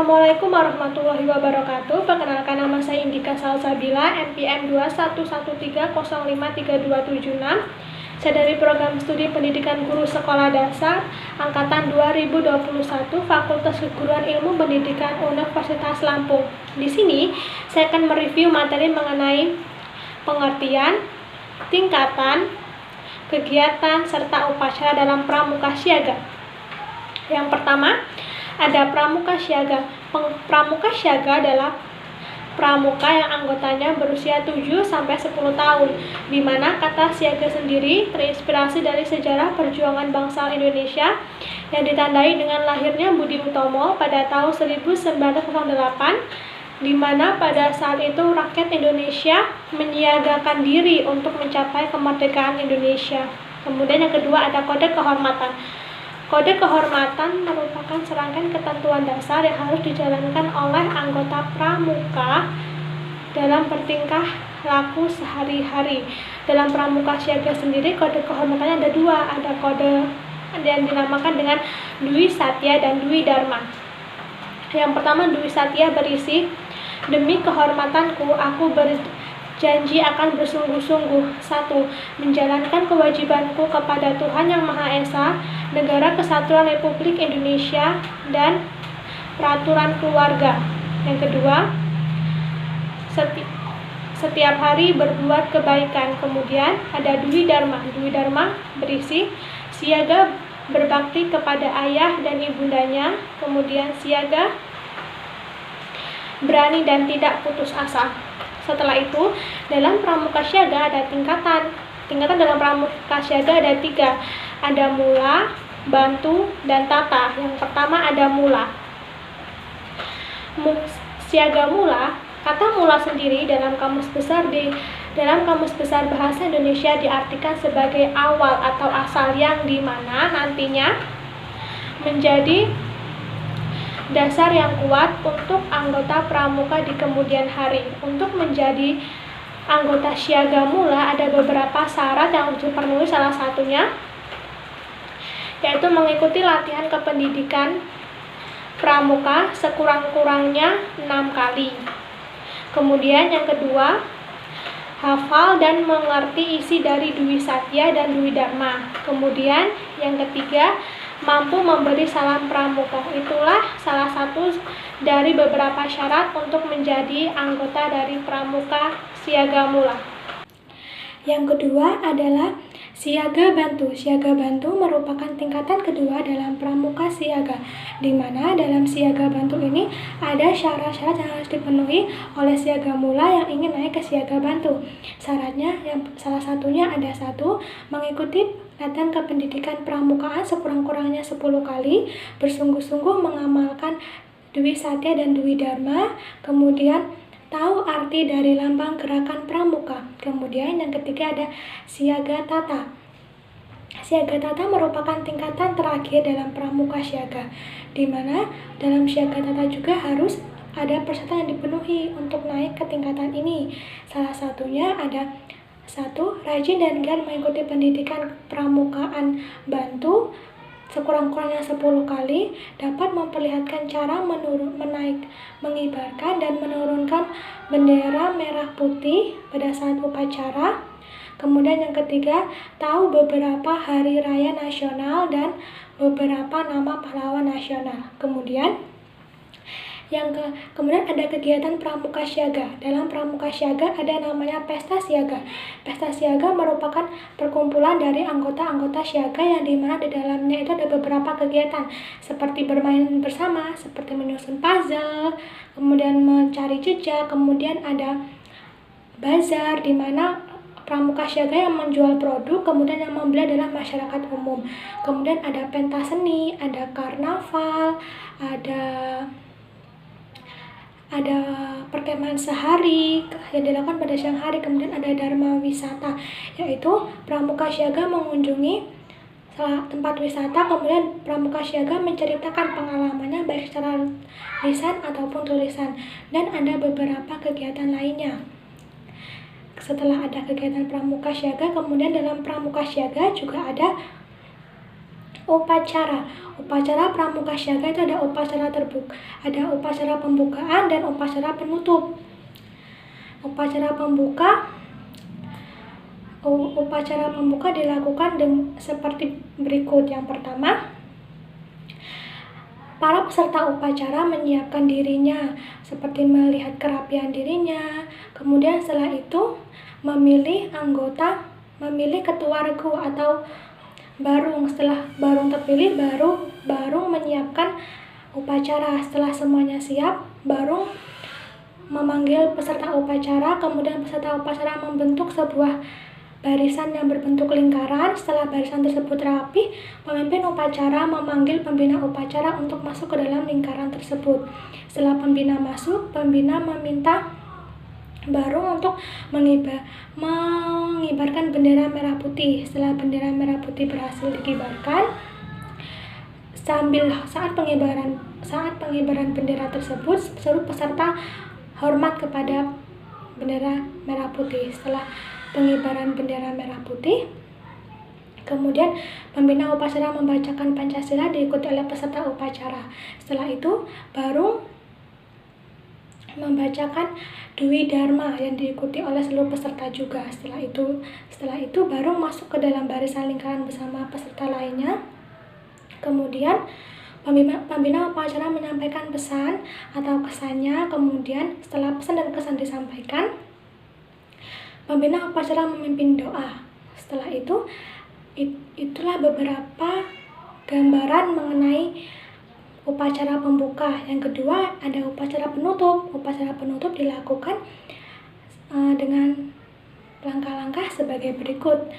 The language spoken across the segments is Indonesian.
Assalamualaikum warahmatullahi wabarakatuh. Perkenalkan, nama saya Indika Salsabila, NPM 21130532776. Saya dari Program Studi Pendidikan Guru Sekolah Dasar Angkatan 2021 Fakultas Keguruan Ilmu Pendidikan Universitas Lampung. Di sini saya akan mereview materi mengenai pengertian, tingkatan, kegiatan, serta upacara dalam Pramuka Siaga. Yang pertama, ada Pramuka Siaga. Pramuka Siaga adalah pramuka yang anggotanya berusia 7-10 tahun, di mana kata siaga sendiri terinspirasi dari sejarah perjuangan bangsa Indonesia yang ditandai dengan lahirnya Budi Utomo pada tahun 1908, di mana pada saat itu rakyat Indonesia menyiagakan diri untuk mencapai kemerdekaan Indonesia. Kemudian yang kedua ada Kode Kehormatan. Kode kehormatan merupakan serangkaian ketentuan dasar yang harus dijalankan oleh anggota pramuka dalam bertingkah laku sehari-hari. Dalam Pramuka Siaga sendiri, kode kehormatannya ada dua. Ada kode yang dinamakan dengan Dwi Satya dan Dwi Dharma. Yang pertama, Dwi Satya berisi, demi kehormatanku, aku berjanji akan bersungguh-sungguh. 1. Menjalankan kewajibanku kepada Tuhan Yang Maha Esa, Negara Kesatuan Republik Indonesia, dan peraturan keluarga. Yang kedua, setiap hari berbuat kebaikan. Kemudian ada Dwi Dharma. Dwi Dharma berisi siaga berbakti kepada ayah dan ibundanya. Kemudian siaga berani dan tidak putus asa. Setelah itu, dalam Pramuka Siaga ada tingkatan. Tingkatan dalam Pramuka Siaga ada 3. Ada mula, bantu, dan tata. Yang pertama ada mula. Siaga mula, kata mula sendiri dalam Kamus Besar Bahasa Indonesia diartikan sebagai awal atau asal, yang dimana nantinya menjadi dasar yang kuat untuk anggota pramuka di kemudian hari. Untuk menjadi anggota siaga mula ada beberapa syarat yang harus dipenuhi, salah satunya yaitu mengikuti latihan kependidikan pramuka sekurang-kurangnya 6 kali. Kemudian yang kedua, hafal dan mengerti isi dari Dwi Satya dan Dwi Dharma. Kemudian yang ketiga, mampu memberi salam pramuka. Itulah salah satu dari beberapa syarat untuk menjadi anggota dari Pramuka Siaga Mula. Yang kedua adalah siaga bantu. Siaga bantu merupakan tingkatan kedua dalam Pramuka Siaga, di mana dalam siaga bantu ini ada syarat-syarat yang harus dipenuhi oleh siaga mula yang ingin naik ke siaga bantu. Syaratnya yang salah satunya ada 1. Mengikuti latihan kependidikan pramukaan sekurang-kurangnya 10 kali, bersungguh-sungguh mengamalkan Dwi Satya dan Dwi Dharma. Kemudian tahu arti dari lambang gerakan pramuka. Kemudian yang ketiga ada siaga tata. Siaga tata merupakan tingkatan terakhir dalam Pramuka Siaga, di mana dalam siaga tata juga harus ada persyaratan yang dipenuhi untuk naik ke tingkatan ini. Salah satunya ada 1. Rajin dan giat mengikuti pendidikan pramukaan bantu sekurang-kurangnya 10 kali, dapat memperlihatkan cara mengibarkan dan menurunkan bendera merah putih pada saat upacara. Kemudian yang ketiga, tahu beberapa hari raya nasional dan beberapa nama pahlawan nasional. Kemudian ada kegiatan Pramuka Siaga. Dalam Pramuka Siaga ada namanya Pesta Siaga. Pesta Siaga merupakan perkumpulan dari anggota-anggota siaga yang dimana di dalamnya itu ada beberapa kegiatan seperti bermain bersama, seperti menyusun puzzle, kemudian mencari jejak, kemudian ada bazar di mana Pramuka Siaga yang menjual produk, kemudian yang membeli adalah masyarakat umum. Kemudian ada pentas seni, ada karnaval, ada perkemahan sehari yang dilakukan pada siang hari. Kemudian ada Dharma Wisata, yaitu Pramuka Siaga mengunjungi tempat wisata, kemudian Pramuka Siaga menceritakan pengalamannya baik secara lisan ataupun tulisan, dan ada beberapa kegiatan lainnya. Setelah ada kegiatan Pramuka Siaga, kemudian dalam Pramuka Siaga juga ada Upacara. Upacara pramuka syaga itu ada upacara terbuka, ada upacara pembukaan dan upacara penutup. Upacara pembuka dilakukan seperti berikut. Yang pertama, para peserta upacara menyiapkan dirinya, seperti melihat kerapian dirinya. Kemudian setelah itu memilih ketua regu atau barung. Setelah barung terpilih, barung menyiapkan upacara. Setelah semuanya siap, barung memanggil peserta upacara. Kemudian peserta upacara membentuk sebuah barisan yang berbentuk lingkaran. Setelah barisan tersebut rapi, pemimpin upacara memanggil pembina upacara untuk masuk ke dalam lingkaran tersebut. Setelah pembina masuk, pembina meminta barung untuk mengibarkan bendera merah putih. Setelah bendera merah putih berhasil dikibarkan, saat pengibaran bendera tersebut, seluruh peserta hormat kepada bendera merah putih. Setelah pengibaran bendera merah putih, kemudian pembina upacara membacakan Pancasila diikuti oleh peserta upacara. Setelah itu barung membacakan Dwi Dharma yang diikuti oleh seluruh peserta juga. Setelah itu barung masuk ke dalam barisan lingkaran bersama peserta lainnya. Kemudian pembina upacara menyampaikan pesan atau kesannya. Kemudian setelah pesan dan kesan disampaikan, pembina upacara memimpin doa. Setelah itulah beberapa gambaran mengenai upacara pembuka. Yang kedua ada upacara penutup. Upacara penutup dilakukan dengan langkah-langkah sebagai berikut.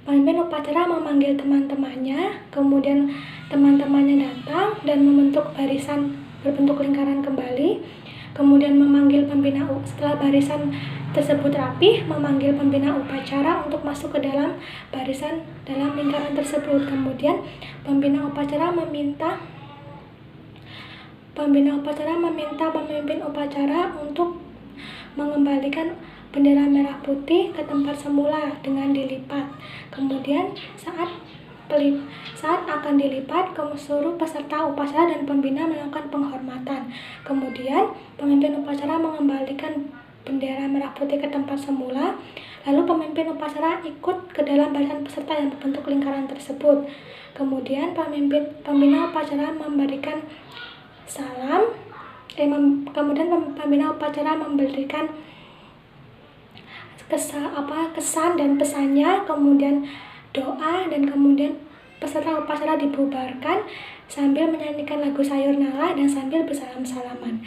Pemimpin upacara memanggil teman-temannya, kemudian teman-temannya datang dan membentuk barisan berbentuk lingkaran kembali. Kemudian memanggil setelah barisan tersebut rapi, memanggil pembina upacara untuk masuk ke dalam barisan dalam lingkaran tersebut. Kemudian pembina upacara meminta pemimpin upacara untuk mengembalikan bendera merah putih ke tempat semula dengan dilipat. Kemudian saat akan dilipat, seluruh peserta upacara dan pembina melakukan penghormatan. Kemudian pemimpin upacara mengembalikan bendera merah putih ke tempat semula. Lalu pemimpin upacara ikut ke dalam barisan peserta yang berbentuk lingkaran tersebut. Kemudian pembina upacara memberikan salam. Kemudian pembina upacara memberikan kesan dan pesannya, kemudian doa, dan kemudian peserta upacara dibubarkan sambil menyanyikan lagu Sayur Nala dan sambil bersalam-salaman.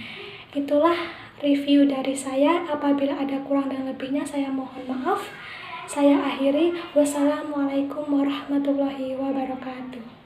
Itulah review dari saya. Apabila ada kurang dan lebihnya saya mohon maaf. Saya akhiri. Wassalamualaikum warahmatullahi wabarakatuh.